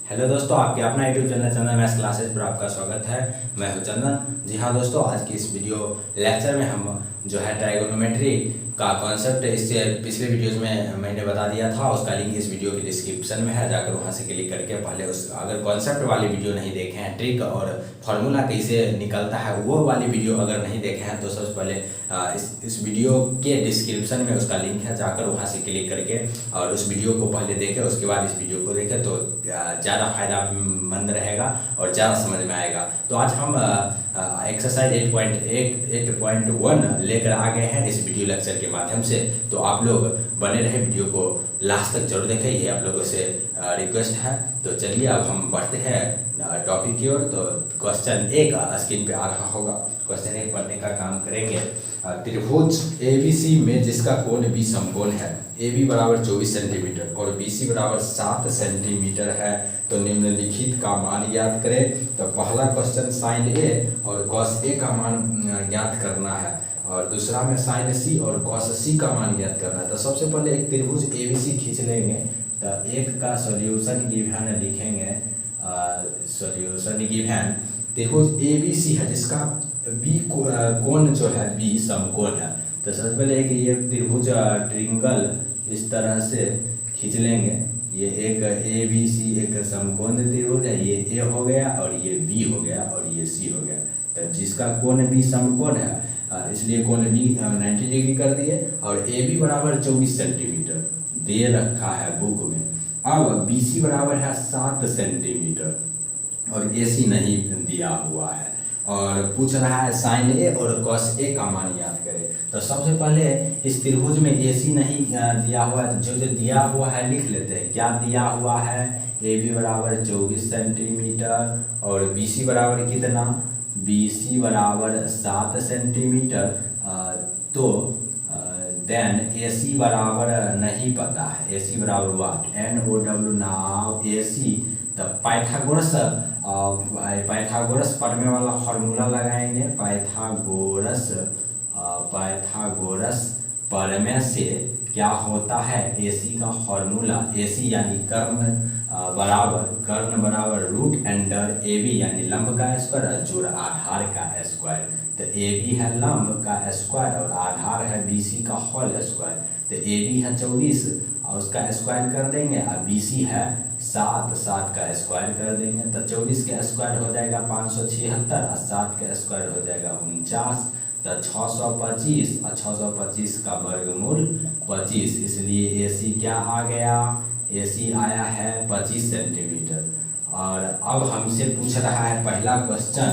Hello दोस्तों, आपके अपना यूट्यूब चैनल मैथ्स क्लासेस पर आपका स्वागत है। मैं हूं चंदन। जी हाँ दोस्तों, आज की इस वीडियो लेक्चर में हम जो है ट्राइगोनोमेट्री का कॉन्सेप्ट इससे पिछले वीडियोस में मैंने बता दिया था, उसका लिंक इस वीडियो की डिस्क्रिप्शन में है, जाकर वहां से क्लिक करके पहले उस अगर कॉन्सेप्ट वाली वीडियो नहीं देखे हैं, ट्रिक और फार्मूला कैसे निकलता है वो वाली वीडियो अगर नहीं देखे हैं तो सबसे पहले इस वीडियो के डिस्क्रिप्शन में उसका लिंक है, जाकर वहाँ से क्लिक करके और उस वीडियो को पहले देखें, उसके बाद इस वीडियो को देखें तो ज़्यादा फायदामंद रहेगा और ज़्यादा समझ में आएगा। तो आज हम एक्सरसाइज 8.1 लेकर आ गए हैं इस वीडियो लेक्चर के माध्यम से। तो आप लोग बने रहे, वीडियो को लास्ट तक जरूर देखें, ये आप लोगों से रिक्वेस्ट है। तो चलिए अब हम बढ़ते हैं टॉपिक की ओर। तो क्वेश्चन 1 स्क्रीन पे आ रहा होगा। क्वेश्चन 1 पढ़ने का काम करेंगे। त्रिभुज ABC में जिसका कोण B समकोण है, AB बराबर 24 सेंटीमीटर और BC बराबर 7 सेंटीमीटर है, तो निम्नलिखित का मान ज्ञात करें। तो पहला क्वेश्चन साइन A और कॉस A का मान ज्ञात करना है और दूसरा में साइन C और कॉस C का मान ज्ञात करना है। तो सबसे पहले एक त्रिभुज ABC खींच लेंगे। तो एक का सॉल्यूशन गिवन लिखेंगे। सॉल्यूशन गिवन त्रिभुज ABC है जिसका B कोण जो है B समकोण है। तो सबसे पहले एक ये त्रिभुज ट्रिंगल इस तरह से खींच लेंगे। ये एक ABC एक समकोण त्रिभुज है, ये A हो गया और ये B हो गया और ये C हो गया। तो जिसका कोण B समकोण है इसलिए कोण B 90 डिग्री कर दिए और AB बराबर 24 सेंटीमीटर दे रखा है बुक में। अब BC बराबर है 7 सेंटीमीटर और AC नहीं दिया हुआ है और पूछ रहा है साइन A और कॉस A का मान याद करें। तो सबसे पहले इस त्रिभुज में AC नहीं दिया हुआ है, तो जो दिया हुआ है लिख लेते हैं। क्या दिया हुआ है? AB बराबर 24 सेंटीमीटर और BC बराबर कितना? BC बराबर 7 सेंटीमीटर। तो देन AC बराबर नहीं पता है। AC बराबर वाट? NOW now AC। तो पाइथागोरस पढ़ने वाला फॉर्मूला लगाएंगे। पाइथागोरस पढ़ने से क्या होता है? AC का फॉर्मूला, AC यानी कर्ण बराबर रूट अंडर AB यानी लंब का स्क्वायर जोड़ आधार का स्क्वायर। तो AB है लंब का स्क्वायर और आधार है BC का होल स्क्वायर। तो AB है 24 और उसका स्क्वायर कर देंगे और BC है 7 का स्क्वायर कर देंगे। तो 24 का स्क्वायर हो जाएगा 576 और 7 का स्क्वायर हो जाएगा 49। तो 625 और 625 का वर्गमूल 25, इसलिए AC क्या आ गया? AC आया है 25 सेंटीमीटर। और अब हमसे पूछ रहा है पहला क्वेश्चन,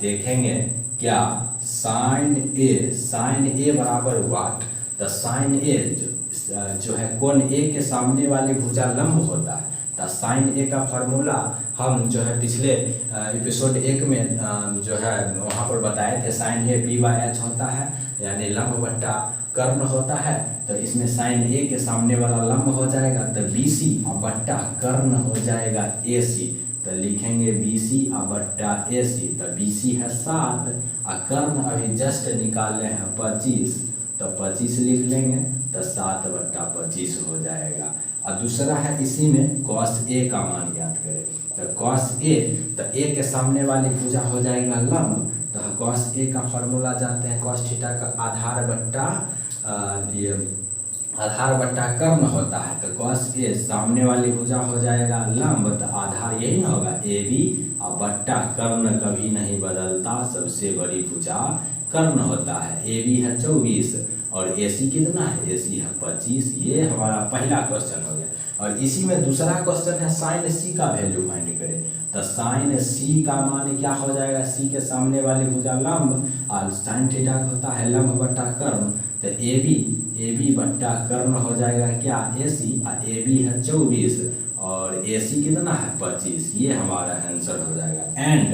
देखेंगे क्या साइन A बराबर वाट? तो साइन A जो है कोण A के सामने वाली भुजा लंब होता है। तो साइन A का फॉर्मूला हम जो है पिछले एपिसोड 1 में जो है वहाँ पर बताए थे। साइन A P/H होता है यानी लंब बट्टा कर्ण होता है। तो इसमें साइन A के सामने वाला लंब हो जाएगा तो BC और बट्टा कर्ण हो जाएगा AC। तो लिखेंगे BC और बट्टा AC। तो BC है 7 और कर्ण अभी जस्ट निकाले हैं 25, तो 25 लिख लेंगे। तो 7/25 हो जाएगा। और दूसरा है इसी में कॉस A का मान ज्ञात करें। तो कॉस A, तो A के सामने वाली भुजा हो जाएगा लंब। तो कॉस A का फॉर्मूला जानते हैं, कॉस थीटा का आधार बट्टा कर्ण होता है। तो कॉस A सामने वाली भुजा हो जाएगा लंब, तो आधार यही ना होगा AB और बट्टा कर्ण कभी नहीं बदलता, सबसे बड़ी भुजा कर्ण होता है। AB है 24 और AC कितना है? AC है 25। ये हमारा पहला क्वेश्चन हो गया। और इसी में दूसरा क्वेश्चन है साइन C का वैल्यू फाइंड करें। तो साइन C का मान क्या हो जाएगा? C के सामने वाली भुजा लंब और साइन थीटा होता है लंब बट्टा कर्ण। तो AB बट्टा कर्ण हो जाएगा क्या? AC और AB है 24 और AC कितना है? 25। ये हमारा आंसर हो जाएगा। एंड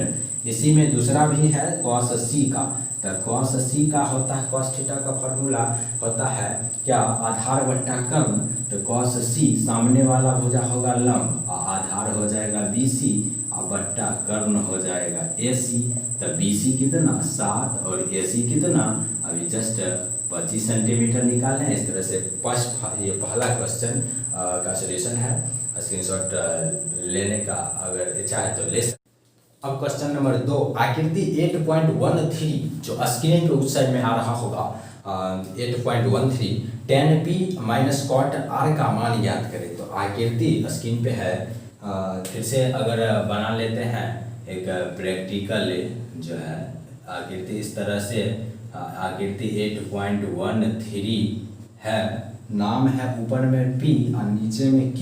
इसी में दूसरा भी है कॉस C का। तो कॉस C का होता है, कॉस थीटा का फॉर्मूला होता है क्या? आधार बट्टा कर्ण। तो कॉस C सामने वाला भुजा होगा लंब और आधार हो जाएगा BC और बट्टा कर्ण हो जाएगा AC। तो BC कितना? 7 और AC कितना? अभी जस्ट 25 सेंटीमीटर निकाले हैं। इस तरह से ये पहला क्वेश्चन का सॉल्यूशन है। स्क्रीनशॉट लेने का अगर इच्छा है तो ले सकते। अब क्वेश्चन नंबर 2, आकृति 8.13 जो स्क्रीन पे उस साइड में आ रहा होगा 8.13 tan p minus cot r का मान ज्ञात करें। तो आकृति स्क्रीन पे है, फिर से अगर बना लेते हैं एक प्रैक्टिकल जो है आकृति इस तरह से। आकृति 8.13 है, नाम है ऊपर में p और नीचे में q,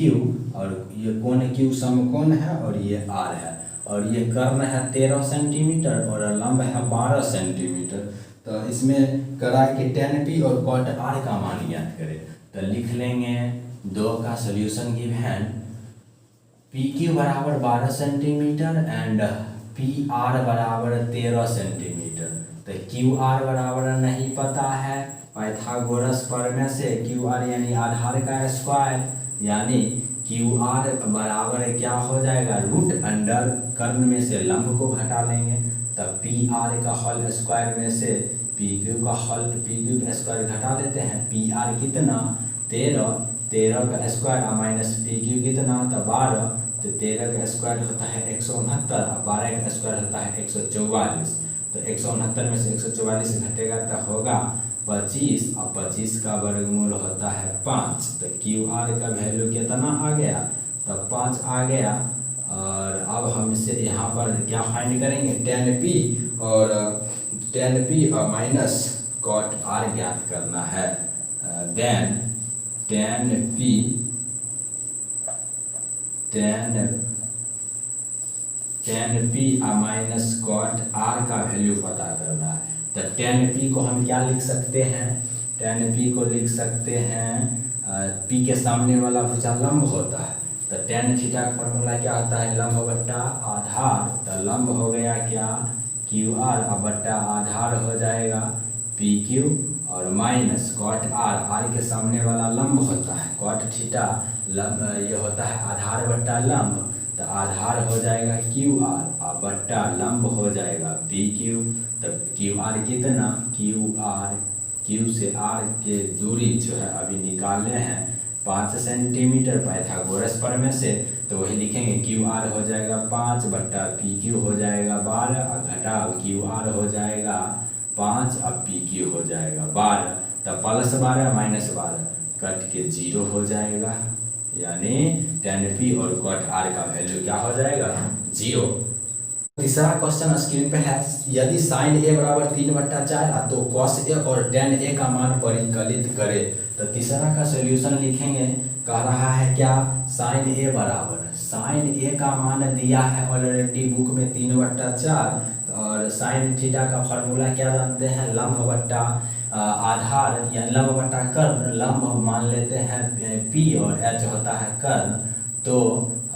और ये कोण q समकोण है और ये r है, और ये कर्ण है 13 सेंटीमीटर और लंब है 12 सेंटीमीटर। तो इसमें करा कि tan p और cot r का मान ज्ञात करें। तो लिख लेंगे 2 का सोल्यूशन गिवन PQ बराबर 12 सेंटीमीटर एंड PR बराबर 13 सेंटीमीटर। तो QR बराबर नहीं पता है, पाइथागोरस प्रमेय से QR यानी आधार का स्क्वायर, यानी QR बराबर क्या हो जाएगा, रूट अंडर कर्ण में से लंब को घटा लेंगे। तब PR का होल स्क्वायर में से PQ का स्क्वायर घटा देते हैं। PR कितना 13 का स्क्वायर माइनस PQ कितना तो 12, तो 13 का स्क्वायर होता है 169 और 12 का स्क्वायर होता है 144। तो 169 में से 144 घटेगा तो होगा 25 और 25 का वर्गमूल होता है 5। तो QR का वैल्यू कितना आ गया, तो 5 आ गया। और अब हम इसे यहाँ पर क्या फाइंड करेंगे, tan p और माइनस cot r ज्ञात करना है। देन tan p और माइनस cot r का वैल्यू पता करना है। तो tan p को हम क्या लिख सकते हैं, tan p को लिख सकते हैं p के सामने वाला भुजा लंब होता है। तो tan थीटा का फॉर्मूला क्या होता है, लंब बट्टा आधार। तो लंब हो गया क्या QR और बट्टा आधार हो जाएगा PQ और माइनस cot r के सामने वाला लंब होता है cot थीटा, लंब ये होता है आधार बट्टा लंब। तो आधार हो जाएगा QR और बट्टा लंब हो जाएगा PQ। तो QR कितना, Q से R के दूरी जो है अभी निकाले हैं 5 सेंटीमीटर पाइथागोरस प्रमेय से। तो वही लिखेंगे QR हो जाएगा 5 बट्टा PQ हो जाएगा 12 और घटाओ QR हो जाएगा 5 और PQ हो जाएगा 12। तब प्लस 12 माइनस 12 कट के 0 हो जाएगा, यानी tan p और cot r का वैल्यू क्या हो जाएगा 0। तीसरा क्वेश्चन स्क्रीन पे है, यदि sin a बराबर 3/4 तो cos a और tan a का मान परिकलित करें। तो तीसरा का सॉल्यूशन लिखेंगे, कह रहा है क्या sin a का मान दिया है ऑलरेडी बुक में 3/4, और sin थीटा का फॉर्मूला क्या जानते हैं, लंब बट्टा आधार या लंब बट्टा कर्ण। लंब मान लेते हैं P और H होता है कर्ण। तो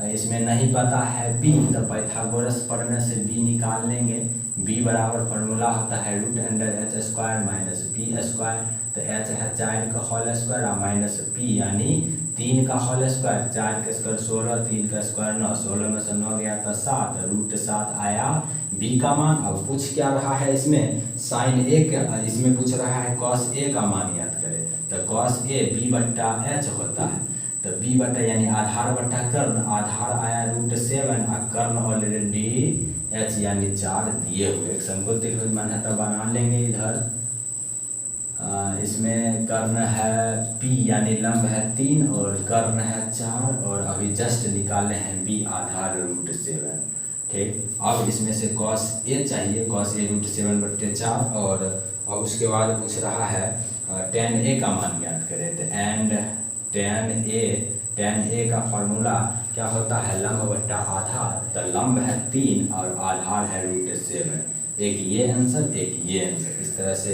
इसमें नहीं पता है B, तो पाइथागोरस प्रमेय से B निकाल लेंगे। B बराबर फॉर्मूला होता है root under H square minus B square. तो H है 4 का होल स्क्वायर और माइनस P यानी 3 का होल स्क्वायर, 4 का स्क्वायर 16, 3 का स्क्वायर 9, 16 में से 9 गया तो 7, रूट 7 आया B का मान। अब पूछ क्या रहा है इसमें, sin a का, इसमें पूछ रहा है cos a का मान याद करें। तो cos a B बट्टा H होता है। तो B बट्टा यानी आधार बट्टा कर्ण, आधार आया रूट 7 और कर्ण ऑलरेडी H यानी 4 दिए हुए। एक समकोण त्रिभुज मान है तो बना लेंगे इधर। इसमें कर्ण है P यानी लंब है 3 और कर्ण है 4, और अभी जस्ट निकाले हैं B आधार रूट 7। ठीक, अब इसमें से cos a चाहिए, cos a रूट 7/4, और अब उसके बाद पूछ रहा है tan a का मान ज्ञात करें। तो एंड tan a का फॉर्मूला क्या होता है, लंब बट्टा आधार। तो लंब है 3 और आधार है रूट 7। एक ये आंसर, एक ये आंसर, इस तरह से।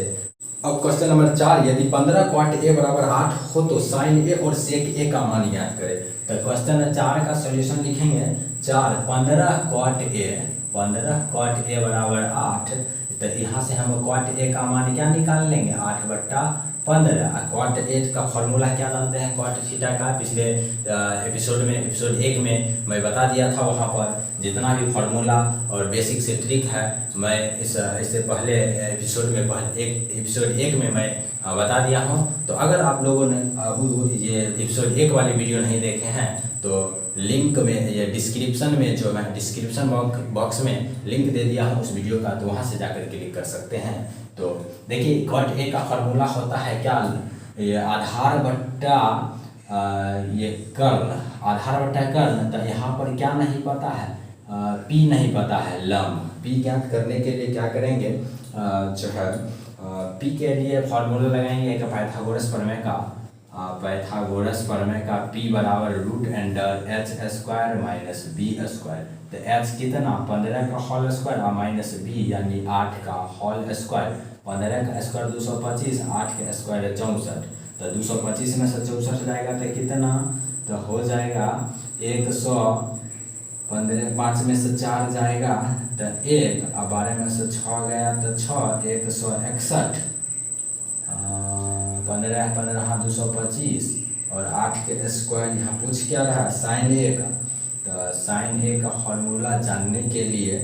अब क्वेश्चन नंबर 4, यदि 15 cot a बराबर 8 हो तो sin a और sec a का मान ज्ञात करें। तो क्वेश्चन 4 का सॉल्यूशन लिखेंगे, 15 cot a बराबर 8। तो यहाँ से हम cot a का मान क्या निकाल लेंगे, 8/15। cot a का फॉर्मूला क्या जानते हैं, cot थीटा का। पिछले एपिसोड 1 में मैं बता दिया था, वहाँ पर जितना भी फार्मूला और बेसिक से ट्रिक है मैं इससे पहले एपिसोड 1 में मैं बता दिया हूँ। तो अगर आप लोगों ने ये एपिसोड 1 वाली वीडियो नहीं देखे हैं तो लिंक में, ये डिस्क्रिप्शन में जो मैं डिस्क्रिप्शन बॉक्स में लिंक दे दिया हूँ उस वीडियो का, तो वहाँ से जाकर क्लिक कर सकते हैं। तो देखिए कॉट ए का फॉर्मूला होता है क्या, ये आधार बट्टा ये कर्ण, आधार बट्टा कर्ण। तो यहाँ पर क्या नहीं पता है, पी नहीं पता है, लंब। पी ज्ञात करने के लिए क्या करेंगे, जो है पी के लिए फॉर्मूला लगाएंगे एक पाइथागोरस प्रमेय का, पाइथागोरस प्रमेय का पी बराबर root under H square minus B square. तो एच कितना, 15 का होल स्क्वायर और माइनस बी यानी 8 का होल स्क्वायर। 15 का स्क्वायर 225, 8 का स्क्वायर 64। तो 225 में से 64 जाएगा तो कितना, तो हो जाएगा 115, 5 में से 4 जाएगा तो 1 और 12 में से 6 गया तो 6, 161। 15 15 225 और 8 के स्क्वायर। यहाँ पूछ क्या रहा, साइन ए का। तो साइन ए का फॉर्मूला जानने के लिए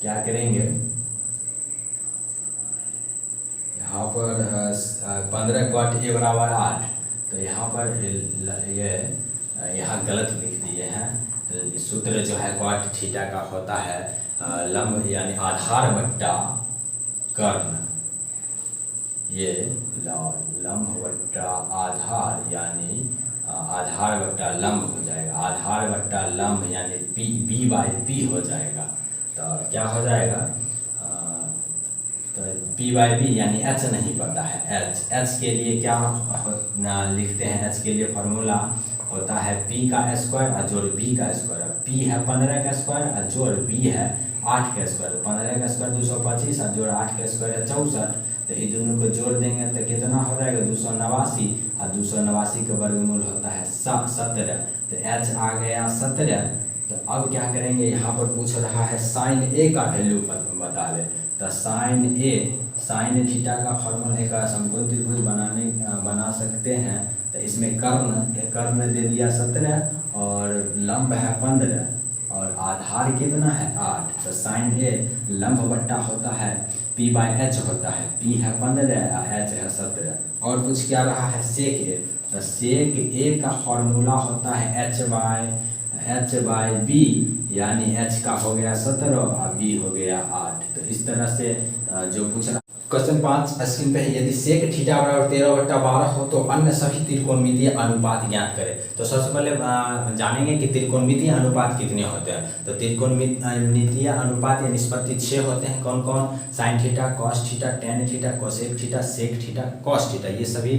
क्या करेंगे, यहाँ पर 15 कॉट ए बराबर 8। तो यहाँ पर ये यहाँ गलत लिख दिए हैं। सूत्र जो है कॉट थीटा का होता है लंब यानी आधार बट्टा कर्ण, ये लंब बट्टा आधार यानी आधार बट्टा लंब हो जाएगा। आधार बट्टा लंब यानी पी, बी बाई पी हो जाएगा। तो क्या हो जाएगा, तो पी बाई बी यानी एच नहीं पता है, एच के लिए क्या लिखते हैं, एच के लिए फॉर्मूला होता है पी का स्क्वायर और जोड़ बी का स्क्वायर। पी है 15 का स्क्वायर और जोड़ बी है 8 का स्क्वायर। 15 का स्क्वायर 225 और जोड़ 8 का स्क्वायर है 64। तो ये दोनों को जोड़ देंगे तो कितना हो जाएगा, 289 और 289 का वर्गमूल होता है 17। तो एच आ गया 17। तो अब क्या करेंगे, यहाँ पर पूछ रहा है साइन ए का वैल्यू बता दे। तो साइन थीटा का फॉर्मूला एक समकोण त्रिभुज बना सकते हैं। तो इसमें कर्ण दे दिया 17 और लंब है 15 और आधार कितना है 8। तो साइन ए लंब बट्टा होता है पी बाई एच होता है, पी है 15 और एच है 17। और कुछ क्या रहा है सेक ए। तो सेक ए का फॉर्मूला होता है एच बाई बी यानी एच का हो गया 17 और बी हो गया 8। तो इस तरह से जो पूछा क्वेश्चन 5 स्क्रीन पे है, यदि सेक थीटा बराबर 13/12 हो तो अन्य सभी त्रिकोणमितीय अनुपात ज्ञात करें। तो सबसे पहले जानेंगे कि त्रिकोणमितीय अनुपात कितने होते हैं। तो त्रिकोणमितीय अनुपात या निष्पत्ति 6 होते हैं। कौन कौन, sine theta, cos theta, tan theta, cosec theta, sec theta, cos theta, ये सभी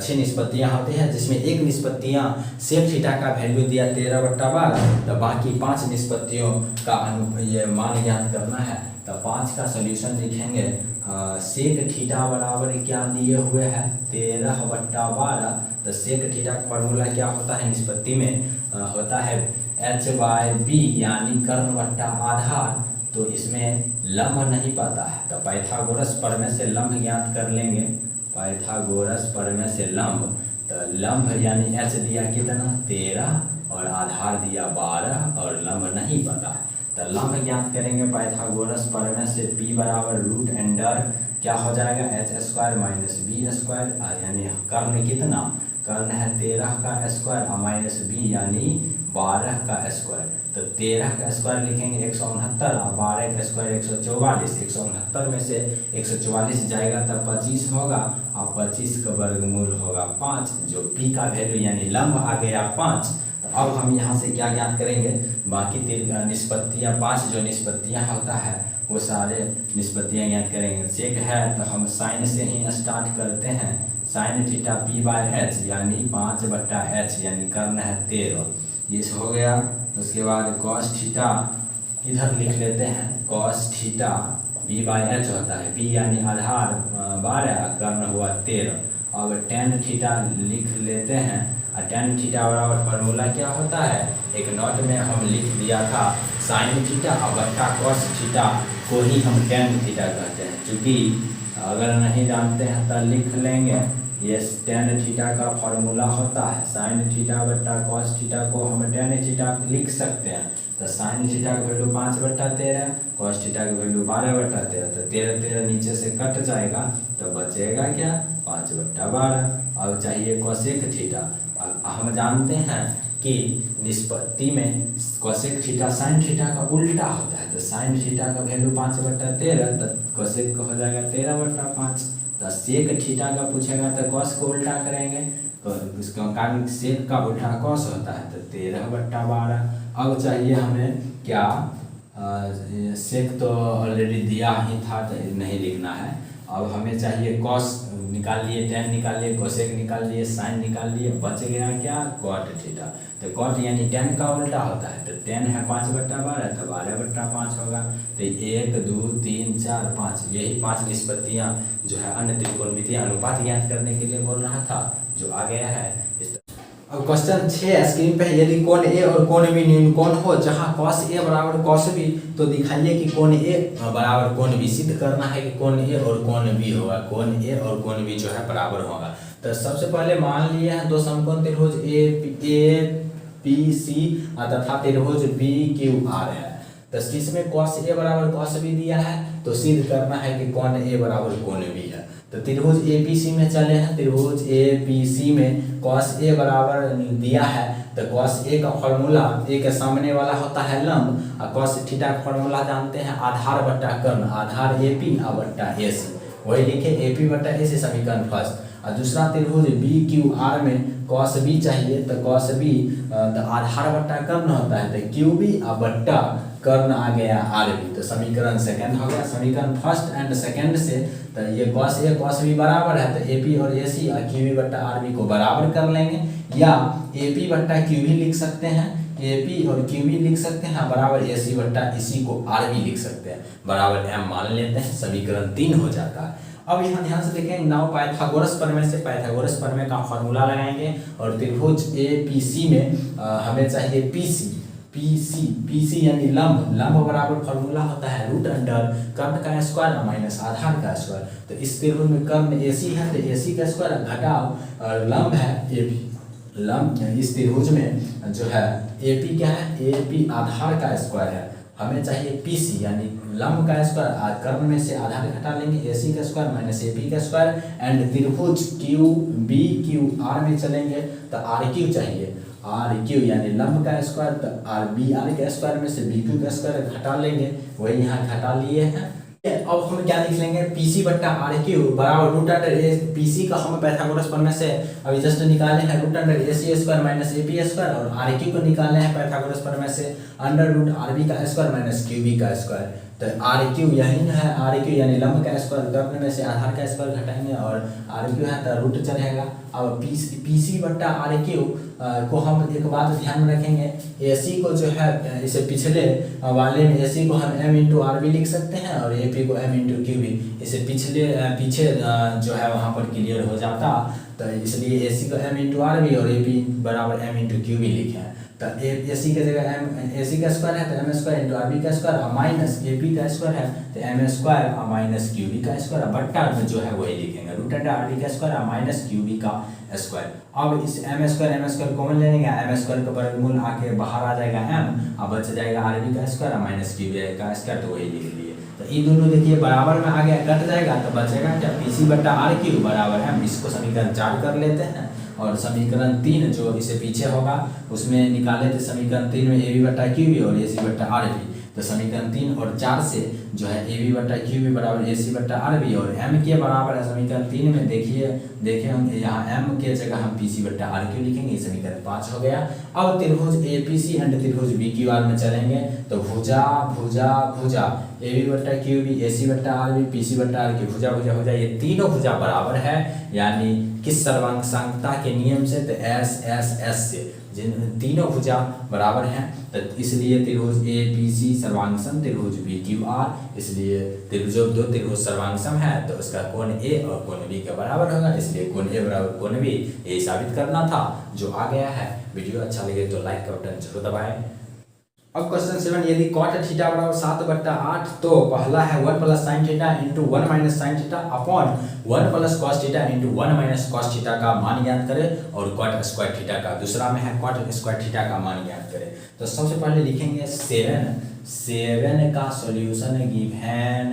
6 निष्पत्तियाँ होती हैं, जिसमें एक निष्पत्तियाँ सेक थीटा का वैल्यू दिया 13/12। तो बाकी 5 निष्पत्तियों का ये मान ज्ञात करना है। तो 5 का सोल्यूशन लिखेंगे। सेक थीटा बराबर क्या दिए हुए हैं 13/12। तो सेक थीटा का फॉर्मूला क्या होता है, निष्पत्ति में होता है एच बाई बी यानी कर्ण बट्टा आधार। तो इसमें लंब नहीं पता है तो पाइथागोरस प्रमेय से लंब ज्ञात कर लेंगे। पाइथागोरस प्रमेय से लंब, तो लंब यानी एच दिया कितना 13 और आधार दिया 12 और लंब नहीं पता है। तो लंब ज्ञात करेंगे पाइथागोरस प्रमेय से पी बराबर रूट अंडर क्या हो जाएगा H square minus B square, यानी कर्ण कितना, कर्ण है 13 का स्क्वायर और माइनस बी यानी 12 का स्क्वायर। तो 13 का स्क्वायर लिखेंगे 169 और 12 का स्क्वायर 144। 169 में से 144 जाएगा तब 25 होगा और 25 का वर्गमूल होगा 5, जो पी का वैल्यू यानी लंब आ गया 5। अब हम यहाँ से क्या ज्ञात करेंगे, बाकी निष्पत्तियाँ 5 जो निष्पत्तियाँ होता है वो सारे निष्पत्तियाँ ज्ञात करेंगे। सेक है तो हम साइन से ही स्टार्ट करते हैं। Sine theta P by H यानी 5/h यानी कर्ण है 13, ये हो गया। उसके बाद कॉस थीटा इधर लिख लेते हैं, cos theta P by H होता है, पी यानी आधार 12 कर्ण हुआ 13। अब टेन थीटा लिख लेते हैं। टेन थीटा बराबर फॉर्मूला क्या होता है, एक नोट में हम लिख दिया था साइन थीटा और बट्टा कॉस थीटा को ही हम टेन थीटा कहते हैं। चूँकि अगर नहीं जानते हैं तो लिख लेंगे, ये टेन थीटा का फॉर्मूला होता है साइन थीटा बट्टा कॉस थीटा को हम टेन थीटा लिख सकते हैं। तो साइन थीटा का वैल्यू 5/13, कॉस थीटा का वैल्यू 12/13। तो 13 नीचे से कट जाएगा तो बचेगा क्या 5/12। अब चाहिए कोसेक थीटा। हम जानते हैं कि निष्पत्ति में कोसेक थीटा साइन थीटा का उल्टा होता है। तो साइन थीटा का वैल्यू 5/13, तो कोसेक का हो जाएगा 13/5। तो सेक थीटा का पूछेगा तो कॉस को उल्टा करेंगे, तो इसका कारण सेक का उल्टा कॉस होता है, तो 13/12। अब चाहिए हमें क्या, सेक तो ऑलरेडी दिया ही था तो नहीं लिखना है। अब हमें चाहिए कॉस निकाल लिए, टेन निकाल लिए, कोसेक निकाल लिए, साइन निकाल लिए, बच गया क्या, कॉट थीटा। तो कॉट यानी टेन का उल्टा होता है, तो टेन है 5/12, तो 12/5 होगा। तो 1 2 3 4 5, यही 5 निष्पत्तियाँ जो है अन्य त्रिकोणमितीय अनुपात ज्ञात करने के लिए बोल रहा था, जो आ गया है इस। अब क्वेश्चन 6 स्क्रीन पे है, यदि कोण ए और कोण बी न्यून कोण हो जहां कॉस ए बराबर कॉस बी, तो दिखाइए कि कोण ए बराबर कोण बी। सिद्ध करना है कि कोण ए और कोण बी होगा, कोण ए और कोण बी जो है बराबर होगा। तो सबसे पहले मान लिए हैं दो समकोण त्रिभुज ए पी सी तथा त्रिभुज बी क्यू आर है। तो इसमें कॉस ए बराबर कॉस बी दिया है, तो सिद्ध करना है कि कोण ए बराबर कोण बी है। तो त्रिभुज एपीसी में चले हैं, त्रिभुज एपीसी में कॉस ए बराबर दिया है, तो कॉस ए का फॉर्मूला, ए के सामने वाला होता है लंब, और कॉस थीटा का फॉर्मूला जानते हैं आधार बट्टा कर्ण, आधार एपी बट्टा एसी, वही लिखे एपी बट्टा एसी समीकरण फर्स्ट। और दूसरा त्रिभुज बी क्यू आर में कॉस बी चाहिए, तो कॉस बी तो आधार बट्टा कर्ण होता है, तो क्यू बी बट्टा कर्ण आ गया आर बी। तो समीकरण सेकंड हो गया। समीकरण फर्स्ट एंड सेकंड से तो ये कॉस ए कॉस बी बराबर है, तो ए पी और ए सी और क्यू बी बट्टा आर बी को बराबर कर लेंगे, या ए पी बट्टा क्यू बी लिख सकते हैं, ए पी और क्यू बी लिख सकते हैं, बराबर ए सी बट्टा इसी को आर बी लिख सकते हैं, बराबर एम मान लेते हैं। समीकरण 3 हो जाता है। अब यहाँ ध्यान से देखें, नाउ पाइथागोरस प्रमेय से पाइथागोरस प्रमेय का फॉर्मूला लगाएंगे, और त्रिभुज ए पी सी में हमें चाहिए पीसी यानी लंब, लंब बराबर फॉर्मूला होता है रूट अंडर कर्ण का स्क्वायर माइनस आधार का स्क्वायर। तो इस त्रिभुज में कर्ण एसी है, तो एसी का स्क्वायर घटाओ लंब है एपी, लंब इस त्रिभुज में जो है एपी क्या है, एपी आधार का स्क्वायर है। हमें चाहिए पीसी यानी लंब का स्क्वायर, कर्ण में से आधार घटा लेंगे, एसी का स्क्वायर माइनस एपी का स्क्वायर, एंड त्रिभुज क्यू बी क्यू आर में चलेंगे, तो आर क्यू चाहिए, आर क्यू यानी लंब का स्क्वायर, तो आर बी आर के स्क्वायर में से बी क्यू का स्क्वायर घटा लेंगे, वही यहाँ घटा लिए हैं। अब हम क्या लिख लेंगे, पीसी बट्टा आर क्यू बराबर रूट अंडर ए, पीसी का हम पाइथागोरस प्रमेय से अभी जस्ट निकाले हैं root under A C square minus A P square, और आर क्यू को निकाले हैं पाइथागोरस प्रमेय से अंडर रूट आर बी का स्क्वायर माइनस क्यू बी का स्क्वायर। तो आर क्यू यही है, आर क्यू यानी लंब का स्क्वायर, कर्ण में से आधार का स्क्वायर घटाएंगे, और आर क्यू है तो रूट चलेगा। अब पीसी बट्टा आर क्यू को हम एक बात ध्यान में रखेंगे, एसी को जो है इसे पिछले वाले में एसी को हम एम इंटू आर बी लिख सकते हैं, और ए पी को एम इंटू क्यू बी, इसे पीछे जो है वहाँ पर क्लियर हो जाता, तो इसलिए एसी को एम इंटू आर बी और ए पी बराबर एम इंटू क्यू बी लिखे हैं। तो एसी के जगह एम एसी का स्क्वायर है, तो M square into R B का स्क्वायर, और माइनस ए पी का स्क्वायर है, तो एम स्क्वायर और माइनस क्यू बी का स्क्वायर, बट्टा में जो है वही लिखेंगे रूट अंडर आर बी का स्क्वायर और माइनस क्यू बी का स्क्वायर। अब इस एम स्क्वायर कॉमन ले लेंगे, एम स्क्वायर का वर्गमूल आके बाहर आ जाएगा एम, और बच जाएगा आर बी का स्क्वायर और माइनस क्यू बी का स्क्वायर, तो वही लिख लिए। तो ये दोनों देखिए बराबर में आ गया, कट जाएगा, तो बचेगा क्या, पीसी बट्टा आर क्यू बराबर एम। इसको समीकरण 4 कर लेते हैं, और समीकरण 3 जो इसे पीछे होगा उसमें निकाले थे समीकरण 3 में ए बी बट्टा क्यू बी और ए सी बट्टा आर बी। तो समीकरण 3 और 4 से जो है ए बी बट्टा क्यू बी बराबर ए सी बट्टा आर बी, और एम के बराबर है समीकरण 3 में देखिए हम यहाँ एम के जगह हम पी सी बट्टा आर क्यू लिखेंगे, समीकरण 5 हो गया। अब त्रिभुज ए पी सी एंड त्रिभुज बी क्यू आर में चलेंगे, तो भुजा भुजा भुजा ए बी बट्टा क्यू बी, ए सी बट्टा आर बी, पी सी बट्टा आर क्यू, भुजा भुजा भुजा, ये तीनों भुजा बराबर है, यानी किस सर्वांकता के नियम से, तो एस एस एस से, जिन तीनों भुजा बराबर हैं, तो इसलिए त्रिभुज ए पी सी सर्वांगसम त्रिभुज बी क्यू आर, इसलिए जो दो त्रिभुज सर्वांगसम है तो उसका कोण ए और कोण बी के बराबर होगा, इसलिए कोण ए बराबर कोण बी यही साबित करना था, जो आ गया है। वीडियो अच्छा लगे तो लाइक का बटन जरूर दबाएं। अब क्वेश्चन 7, यदि cot थीटा बराबर 7/8, तो पहला है 1 plus sine theta into 1 minus sine theta upon 1 plus cos theta into 1 minus cos theta का मान ज्ञात करें, और cot स्क्वायर थीटा का, दूसरा में है cot स्क्वायर थीटा का मान ज्ञात करें। तो सबसे पहले लिखेंगे 7 का सॉल्यूशन गिवन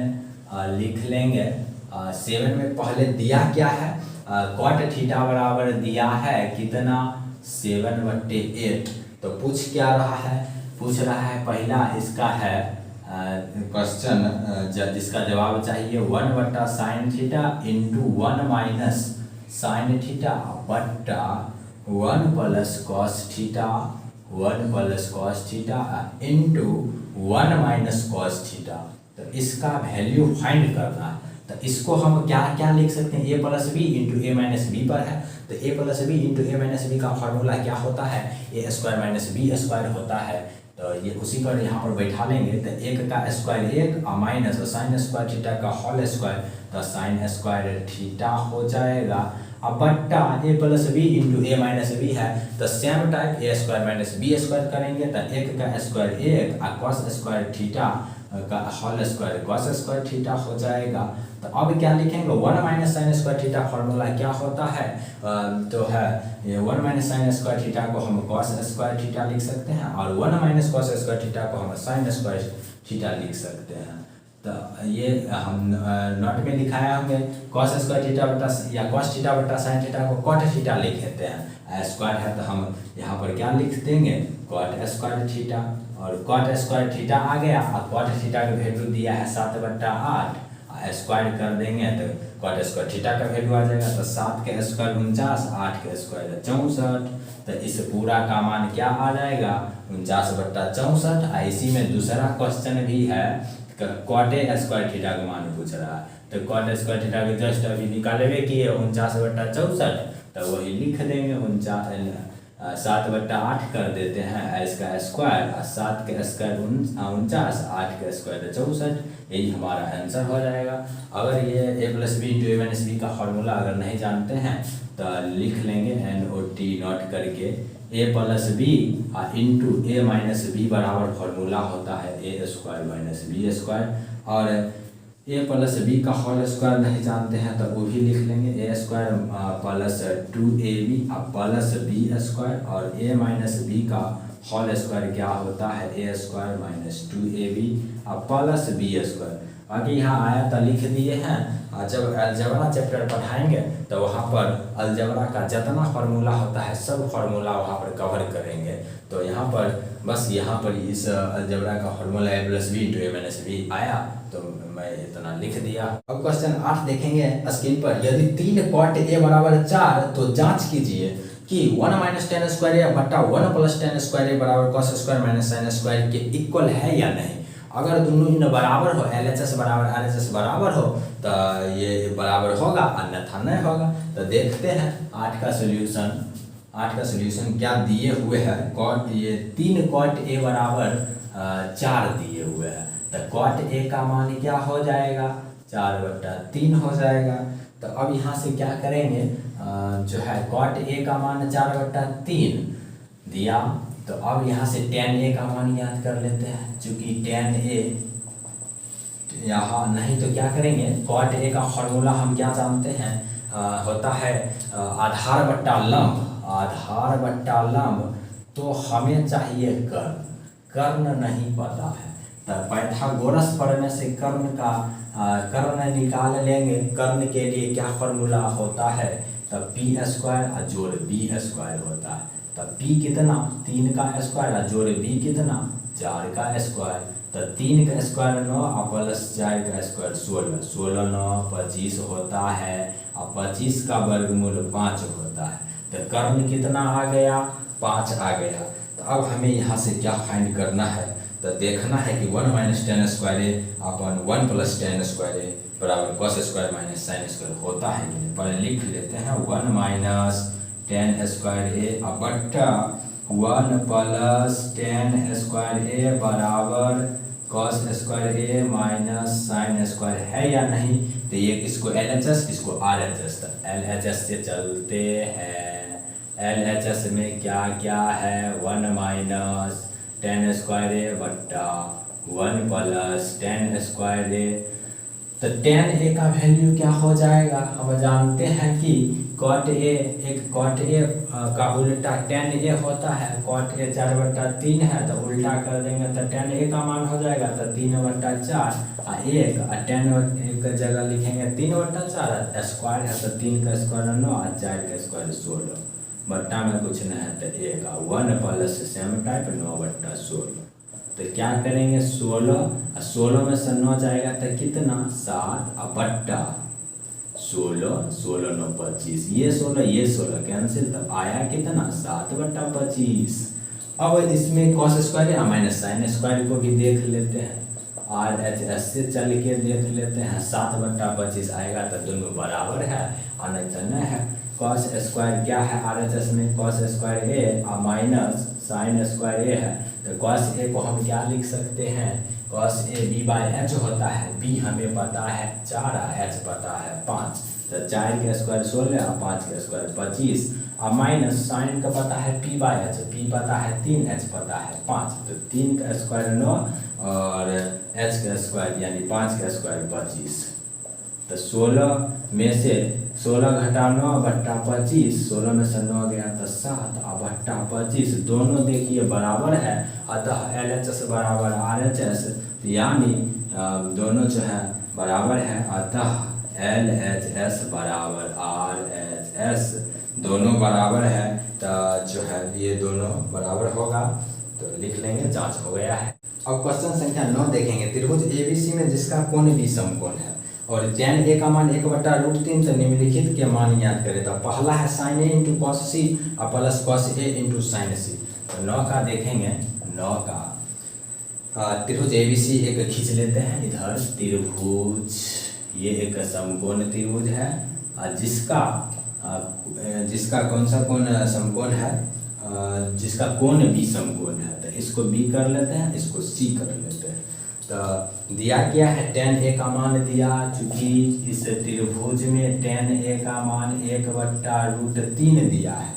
लिख लेंगे। 7 में पहले दिया क्या है, cot थीटा बराबर दिया है कितना, 7/8। तो पूछ क्या रहा है, पूछ रहा है पहला इसका है क्वेश्चन जिसका जवाब चाहिए 1/sin θ इंटू 1 - sin θ बट्टा 1 + cos θ 1 + cos θ इंटू 1 - cos θ। तो इसका वैल्यू फाइंड करना है। तो इसको हम क्या क्या लिख सकते हैं, a + b into a - b पर है। तो a + b into a - b का फार्मूला क्या होता है, a² - b² होता है। तो ये उसी पर यहाँ पर बैठा लेंगे। तो 1 का स्क्वायर 1 और माइनस sin स्क्वायर थीटा का होल स्क्वायर, तो sin स्क्वायर थीटा हो जाएगा। अब बट्टा a + b into a - b है, तो सेम टाइप a² - b² करेंगे। तो 1 का स्क्वायर 1 और cos स्क्वायर थीटा का whole square cos square theta हो जाएगा। तो अब क्या लिखेंगे, 1 - sin स्क्वायर थीटा फॉर्मूला क्या होता है, तो है ये 1 - sin स्क्वायर थीटा को हम cos स्क्वायर थीटा लिख सकते हैं और 1 - cos स्क्वायर थीटा को हम sin स्क्वायर थीटा लिख सकते हैं। तो ये हम नोट में लिखाया हमने cos स्क्वायर थीटा बटा या cos थीटा बटा sin थीटा को cot थीटा लिख लेते हैं। स्क्वायर है तो हम यहाँ पर क्या लिख देंगे, cot स्क्वायर थीटा। और cot स्क्वायर थीटा आ गया और cot थीटा का वैल्यू दिया है 7/8, स्क्वायर कर देंगे तो cot स्क्वायर थीटा का वैल्यू आ जाएगा। तो 7 के स्क्वायर 49, 8 के स्क्वायर 64। तो इस पूरा का मान क्या आ जाएगा, 49/64। इसी में दूसरा क्वेश्चन भी है, cot स्क्वायर थीटा का मान पूछ रहा है। तो cot स्क्वायर थीटा के जस्ट अभी निकाले किए 49/64, तो वही लिख देंगे 7/8 कर देते हैं इसका स्क्वायर और 7 के स्क्वायर 49, 8 के स्क्वायर 64। यही हमारा आंसर हो जाएगा। अगर ये a + b into a - b का फार्मूला अगर नहीं जानते हैं तो लिख लेंगे NOT नोट करके, a + b into a - b बराबर फार्मूला होता है a² - b²। और a + b का होल स्क्वायर नहीं जानते हैं तो वो भी लिख लेंगे, a² + 2ab प्लस b² और a - b का होल स्क्वायर क्या होता है, a² - 2ab प्लस b²। बाकी यहाँ आया तो लिख दिए हैं। जब अलजेब्रा चैप्टर पढ़ाएंगे तो वहाँ पर अलजेब्रा का जितना फार्मूला होता है सब फार्मूला वहाँ पर कवर करेंगे। तो यहाँ पर बस यहाँ पर इस अलजेब्रा का formula a + b into a - b आया तो मैं इतना लिख दिया। अब क्वेश्चन 8 देखेंगे स्क्रीन पर। यदि 3 cot a = 4 तो जांच कीजिए कि 1 - tan स्क्वायर बट्टा 1 + tan स्क्वायर बराबर cos स्क्वायर - sin स्क्वायर के इक्वल है या नहीं। अगर दोनों इन बराबर हो, LHS बराबर RHS बराबर हो तो ये बराबर होगा, अन्यथा नहीं होगा। तो देखते हैं 8 का सोल्यूशन क्या दिए हुए हैं। ये 3 cot a = 4 दिए हुए हैं। तो cot a का मान क्या हो जाएगा, 4/3 हो जाएगा। तो अब यहाँ से क्या करेंगे, जो है cot a का मान 4/3 दिया। तो अब यहाँ से tan a का मान याद कर लेते हैं। चूँकि tan a यहाँ नहीं तो क्या करेंगे, cot a का फॉर्मूला हम क्या जानते हैं, होता है आधार बट्टा लंब। तो हमें चाहिए कर्ण नहीं पता है। तो पाइथागोरस पढ़ने से कर्ण निकाल लेंगे। कर्ण के लिए क्या फॉर्मूला होता है, तो p² जोड़ b² होता है। तो p कितना, 3 का स्क्वायर जोड़ b कितना, 4 का स्क्वायर। तो 3 का स्क्वायर 9 और प्लस 4 का स्क्वायर 16, 16 9 25 होता है और 25 का वर्गमूल 5 होता है। तो कर्ण कितना आ गया, 5 आ गया। तो अब हमें यहाँ से क्या फाइंड करना है, तो देखना है कि 1 - tan square upon 1 + tan square बराबर cos स्क्वायर - sin स्क्वायर होता है कि नहीं। पहले लिख लेते हैं 1 - tan स्क्वायर बट्टा 1 + tan स्क्वायर बराबर cos स्क्वायर sin स्क्वायर है या नहीं। तो ये इसको LHS इसको RHS, तो LHS से चलते हैं। LHS में क्या क्या है, 1 - tan स्क्वायर बट्टा 1 + tan स्क्वायर। तो tan a का वैल्यू क्या हो जाएगा, हम जानते हैं कि cot a का उल्टा tan a होता है। cot a 4/3 है तो उल्टा कर देंगे तो tan a का मान हो जाएगा तो 3/4 और 1 और tan एक जगह लिखेंगे 3/4, स्क्वायर है तो 3 का स्क्वायर 9 और 4 का स्क्वायर 16। बट्टा में कुछ नहीं है तो एक 1 प्लस सेम टाइप 9/16। तो क्या करेंगे 16 में से 9 जाएगा तो कितना 7 और बट्टा 16, 16 9 25, ये 16 कैंसिल, तब आया कितना 7/25। अब इसमें कॉस स्क्वायर या माइनस साइन स्क्वायर को भी देख लेते हैं, RHS से चल के देख लेते हैं। 7/25 आएगा तो दोनों बराबर है और नहीं तो नहीं है। कॉस स्क्वायर क्या है RHS में, कॉस स्क्वायर ए और माइनस साइन स्क्वायर ए है। तो कॉस ए को हम क्या लिख सकते हैं, कॉस ए b/h होता है। b हमें पता है 4 और h पता है 5, तो 4 का स्क्वायर 16 और 5 का स्क्वायर 25 और माइनस साइन का पता है p/h, p पता है 3, h पता है 5, तो 3 का स्क्वायर 9 और h का स्क्वायर यानी 5 का स्क्वायर 25। तो 16 में से 16 घटा 9/25, 16 में से 9 गया तो 7 और बट्टा 25, दोनों देखिए बराबर है। अतः LHS बराबर RHS, तो यानी दोनों जो है बराबर है। अतः LHS बराबर RHS, दोनों बराबर है। तो जो है ये दोनों बराबर होगा, तो लिख लेंगे, जांच हो गया है। अब क्वेश्चन संख्या 9 देखेंगे। त्रिभुज ABC में जिसका कोण भी समकोण है और tan A का मान 1/√3, तो निम्नलिखित के मान ज्ञात करें। तो पहला है sin A into cos C और plus cos A into sin C। तो 9 का देखेंगे, 9 का त्रिभुज ABC एक खींच लेते हैं इधर। त्रिभुज ये एक समकोण त्रिभुज है और जिसका कौन सा कोण समकोण है, जिसका कोण भी समकोण है। तो इसको B कर लेते हैं, इसको C कर लेते हैं। तो दिया क्या है, tan A का मान दिया, चूंकि इस त्रिभुज में tan A का मान 1/√3 दिया है।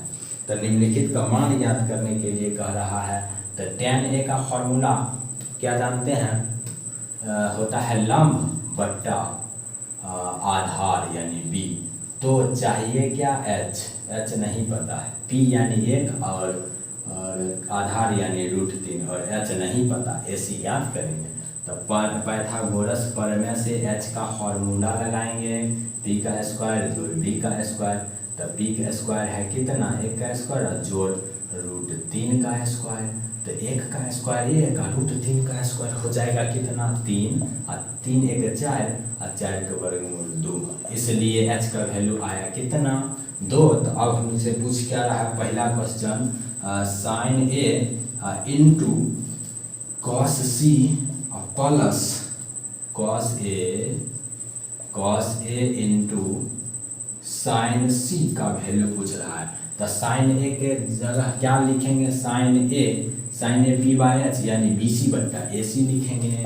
तो निम्नलिखित का मान ज्ञात करने के लिए कह रहा है। तो tan A का फॉर्मूला क्या जानते हैं, होता है लंब बट्टा आधार यानी B। तो चाहिए क्या h नहीं पता है, p यानी 1 और आधार यानी √3 और h नहीं पता, AC याद करेंगे। तो पाइथागोरस प्रमेय से h का फॉर्मूला लगाएंगे, p का स्क्वायर जोड़ b का स्क्वायर। तो p का स्क्वायर है कितना 1 का स्क्वायर और जोड़ √3 का स्क्वायर। तो 1 का स्क्वायर 1 और √3 का स्क्वायर हो जाएगा कितना 3 और 3 1 4 और 4 का वर्गमूल 2, इसलिए h का वैल्यू आया कितना 2। तो अब हमसे पूछ क्या रहा है पहला question, sin A into cos C plus cos A into sin C का वैल्यू पूछ रहा है। तो sin A के जगह क्या लिखेंगे, sin A p/h यानी BC/AC लिखेंगे,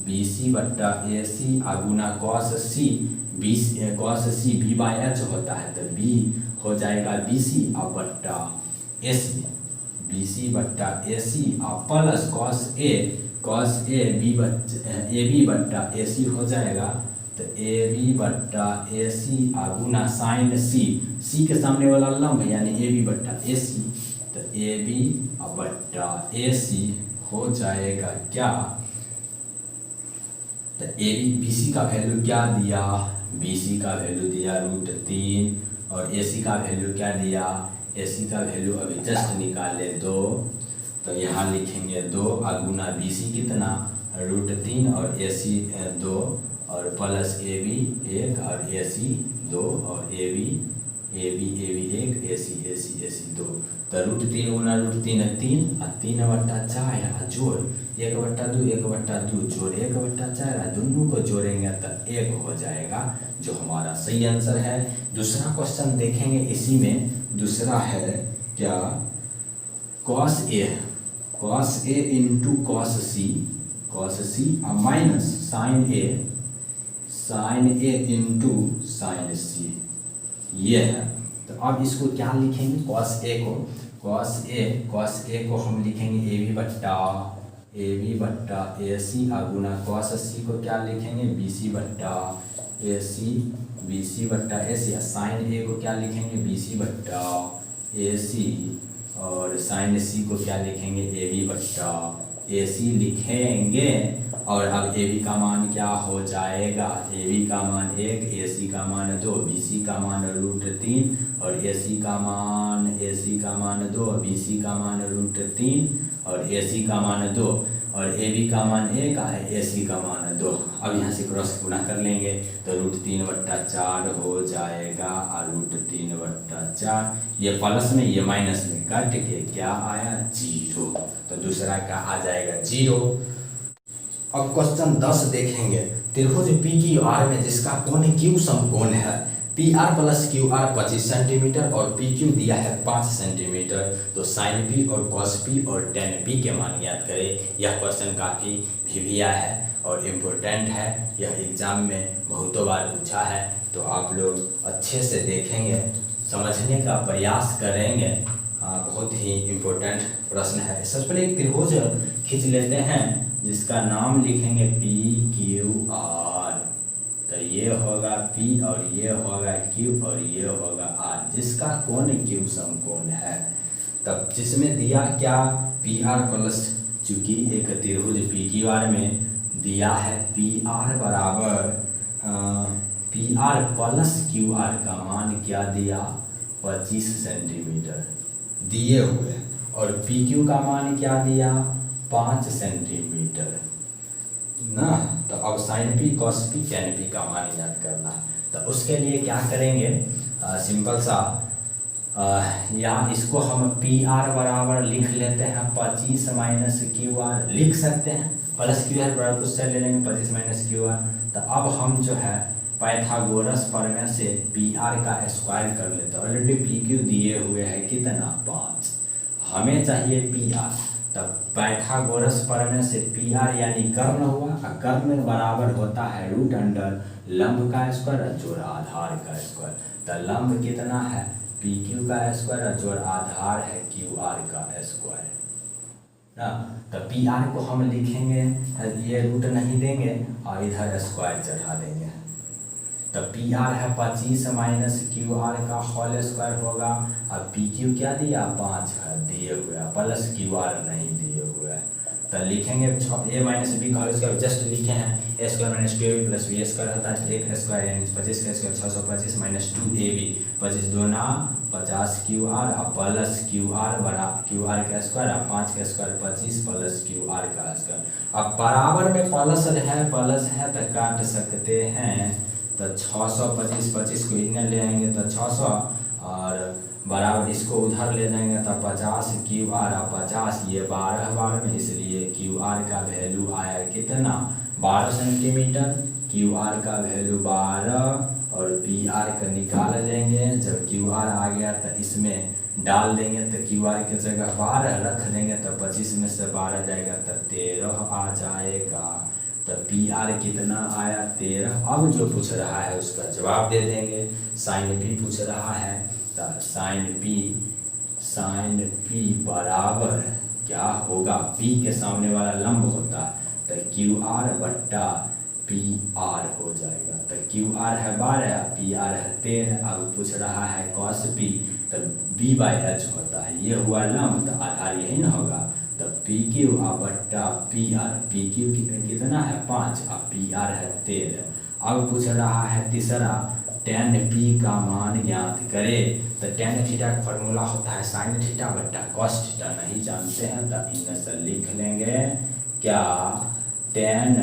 BC/AC गुना cos C, cos C b/h होता है। तो b हो जाएगा BC और बट्टा AC, BC/AC और प्लस cos A AB/AC हो जाएगा। तो AB/AC गुना sin C के सामने वाला लंब यानी AB/AC, तो AB/AC हो जाएगा क्या, तो BC का वैल्यू क्या दिया, BC का वैल्यू दिया √3 और AC का वैल्यू क्या दिया, AC का वैल्यू अभी जस्ट निकाले 2। तो यहाँ लिखेंगे 2 गुना BC कितना √3 और AC 2 और प्लस AB 1 और AC 2 और AB 1 AC 2। तो √3 गुना √3 3 और 3/4 और जोड़ 1/2 1/2 जोड़ 1/4 और दोनों को जोड़ेंगे तो 1 हो जाएगा, जो हमारा सही आंसर है। दूसरा क्वेश्चन देखेंगे इसी में, दूसरा है क्या cos A into cos C और minus sin A into sin C, ये है। तो अब इसको क्या लिखेंगे, cos A को हम लिखेंगे AB/AC गुना cos C को क्या लिखेंगे BC/AC या sin A को क्या लिखेंगे BC/AC और sin C को क्या लिखेंगे AB/AC लिखेंगे। और अब ए बी का मान क्या हो जाएगा, ए बी का मान 1, ए सी का मान 2, बी सी का मान √3 और ए सी का मान 2, बी सी का मान √3 और ए सी का मान 2 और ए बी का मान 1 और ए सी का मान 2। अब यहाँ से क्रॉस गुणा कर लेंगे तो √3/4 हो जाएगा और √3/4 ये प्लस में ये माइनस में कट के क्या आया 0, तो दूसरा क्या आ जाएगा 0। अब क्वेश्चन 10 देखेंगे। त्रिभुज पी क्यू आर में जिसका कोण क्यू समकोण है, P R plus Q R 25 centimetre और पी क्यू दिया है 5 सेंटीमीटर, तो साइन पी और कॉस पी और टेन पी के मान ज्ञात करें। यह क्वेश्चन काफ़ी भिविया है और इम्पोर्टेंट है, यह एग्जाम में बहुतों बार पूछा है, तो आप लोग अच्छे से देखेंगे, समझने का प्रयास करेंगे। बहुत ही इम्पोर्टेंट प्रश्न है। सबसे पहले एक त्रिभुज खींच लेते हैं जिसका नाम लिखेंगे पी क्यू आर, तो ये होगा P और ये होगा Q और ये होगा R, जिसका कोण Q समकोण है। तब जिसमें दिया क्या पी आर प्लस, चूँकि एक त्रिभुज पी क्यू आर में दिया है पी आर बराबर P R plus Q R का मान क्या दिया 25 सेंटीमीटर दिए हुए, और पी क्यू का मान क्या दिया 5 सेंटीमीटर ना। तो अब sine P cos P tan P का मान याद करना है, तो उसके लिए क्या करेंगे, सिंपल सा या इसको हम पी आर बराबर लिख लेते हैं 25 माइनस क्यू आर, लिख सकते हैं प्लस क्यू आर बराबर कुछ से ले लेंगे 25 माइनस क्यू आर। तो अब हम जो है पाइथागोरस प्रमेय से पी आर का स्क्वायर कर लेते हैं। ऑलरेडी पी क्यू दिए हुए हैं कितना 5, हमें चाहिए पी आर, तब पाइथागोरस प्रमेय से पी आर यानी कर्ण हुआ, कर्ण बराबर होता है √अंडर लंब का स्क्वायर जोड़ आधार का स्क्वायर। तो लंब कितना है पी क्यू का स्क्वायर जोड़ आधार है क्यू आर का स्क्वायर ना। तो पी आर को हम लिखेंगे, ये रूट नहीं देंगे और इधर स्क्वायर चढ़ा देंगे, तो पी आर है 25 माइनस क्यू आर का होल स्क्वायर होगा। अब पी क्यू क्या दिया 5 है दिए हुए, प्लस क्यू आर नहीं दिए हुए, तो लिखेंगे ए माइनस बी का होल स्क्वायर जस्ट लिखे हैं, A square minus 2ab plus B square होता है 1 स्क्वायर यानी 25 का स्क्वायर 625 माइनस 2ab 25 दूना 50 क्यू आर और प्लस क्यू आर बड़ा क्यू आर का स्क्वायर और 5 का स्क्वायर 25 प्लस क्यू आर का स्क्वायर। अब बराबर में प्लस है तो काट सकते हैं, तो 625 25 को इधर ले आएंगे तो 600 और बराबर इसको उधर ले जाएंगे तो 50 क्यू आर और 50 ये 12 बार में, इसलिए क्यू आर का वैल्यू आया कितना 12 सेंटीमीटर, क्यू आर का वैल्यू 12 और पी आर का निकाल लेंगे। जब क्यू आर आ गया तो इसमें डाल देंगे, तो क्यू आर की जगह 12 रख देंगे तो 25 में से 12 जाएगा तो 13 आ जाएगा। तो पी आर कितना आया 13। अब जो पूछ रहा है उसका जवाब दे देंगे। साइन पी पूछ रहा है, तो साइन पी बराबर क्या होगा, पी के सामने वाला लंब होता है तो क्यू आर बट्टा पी आर हो जाएगा। तो क्यू आर है 12, पी आर है 13। अब पूछ रहा है कॉस पी, तो b/h होता है, ये हुआ लंब तो आधार यही ना होगा, तो पी क्यू बट्टा पी आर, पी क्यू कितना है 5 और पी आर है 13। अब पूछ रहा है तीसरा टेन पी का मान ज्ञात करे, तो टेन थीटा का फॉर्मूला होता है साइन थीटा बट्टा कॉस थीटा, नहीं जानते हैं तो इनमें से लिख लेंगे क्या, टेन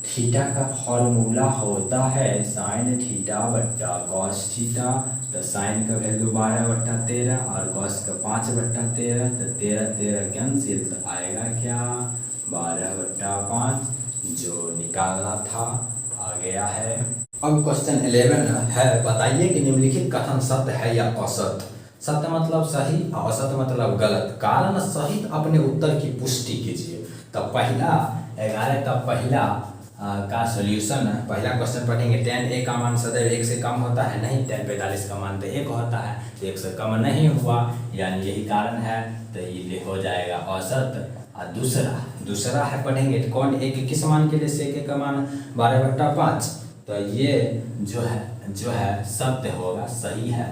थीटा का फॉर्मूला होता है साइन थीटा बट्टा कॉस थीटा, तो साइन का वैल्यू 12/13 और कॉस का 5/13, तो 13 कैंसिल, तो आएगा क्या 12/5 जो निकालना था आ गया है। अब क्वेश्चन 11 है, बताइए कि निम्नलिखित कथन सत्य है या असत्य। सत्य मतलब सही और असत्य मतलब गलत, कारण सहित अपने उत्तर की पुष्टि कीजिए। तो पहला 11 का पहला का सॉल्यूशन, पहला क्वेश्चन पढ़ेंगे। tan a का मान सदैव 1 से कम होता है, नहीं, tan 45 का मान तो 1 होता है, तो 1 से कम नहीं हुआ, यानी यही कारण है, तो ये हो जाएगा असत्य। और दूसरा है पढ़ेंगे, कौन a के किस मान के लिए sec a का मान 12/5, तो ये जो है सत्य होगा, सही है,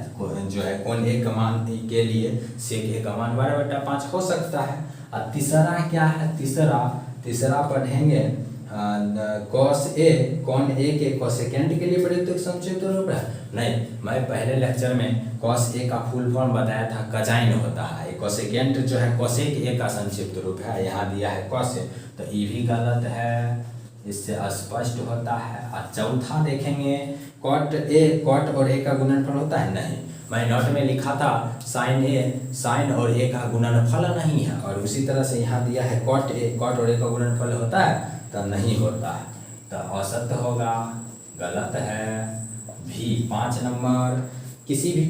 जो है कौन a का मान के लिए sec a का मान 12/5 हो सकता है। और तीसरा क्या है, तीसरा तीसरा पढ़ेंगे कॉस ए, कौन ए के कोसेकेंट के लिए प्रयुक्त एक संक्षिप्त रूप है। नहीं, मैं पहले लेक्चर में कॉस ए का फुल फॉर्म बताया था, कजाइन होता है। कोसेकेंट जो है कोसेक ए का संक्षिप्त रूप है, यहाँ दिया है कॉस ए, तो ये भी गलत है, इससे स्पष्ट होता है। और चौथा देखेंगे कॉट ए, कॉट और ए का गुणनफल होता है। नहीं, मैं नोट में लिखा था साइन ए, साइन और ए का गुणनफल नहीं है। और उसी तरह से यहाँ दिया है कॉट ए, कॉट और ए का गुणनफल होता है, तो नहीं होता है, तो औसत होगा, गलत है। भी 5 नंबर, किसी भी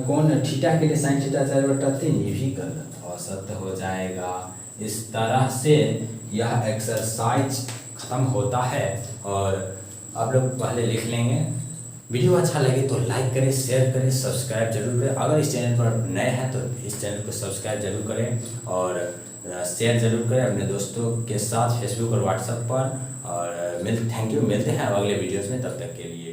कोण थीटा के लिए साइन थीटा 4/3, ये भी गलत, औसत हो जाएगा। इस तरह से यह एक्सरसाइज ख़त्म होता है। और आप लोग पहले लिख लेंगे। वीडियो अच्छा लगे तो लाइक करें, शेयर करें, सब्सक्राइब जरूर करें। अगर इस चैनल पर नए हैं तो इस चैनल को सब्सक्राइब जरूर करें और शेयर जरूर करें अपने दोस्तों के साथ फेसबुक और व्हाट्सएप पर। और थैंक यू, मिलते हैं अगले वीडियोज़ में, तब तक के लिए।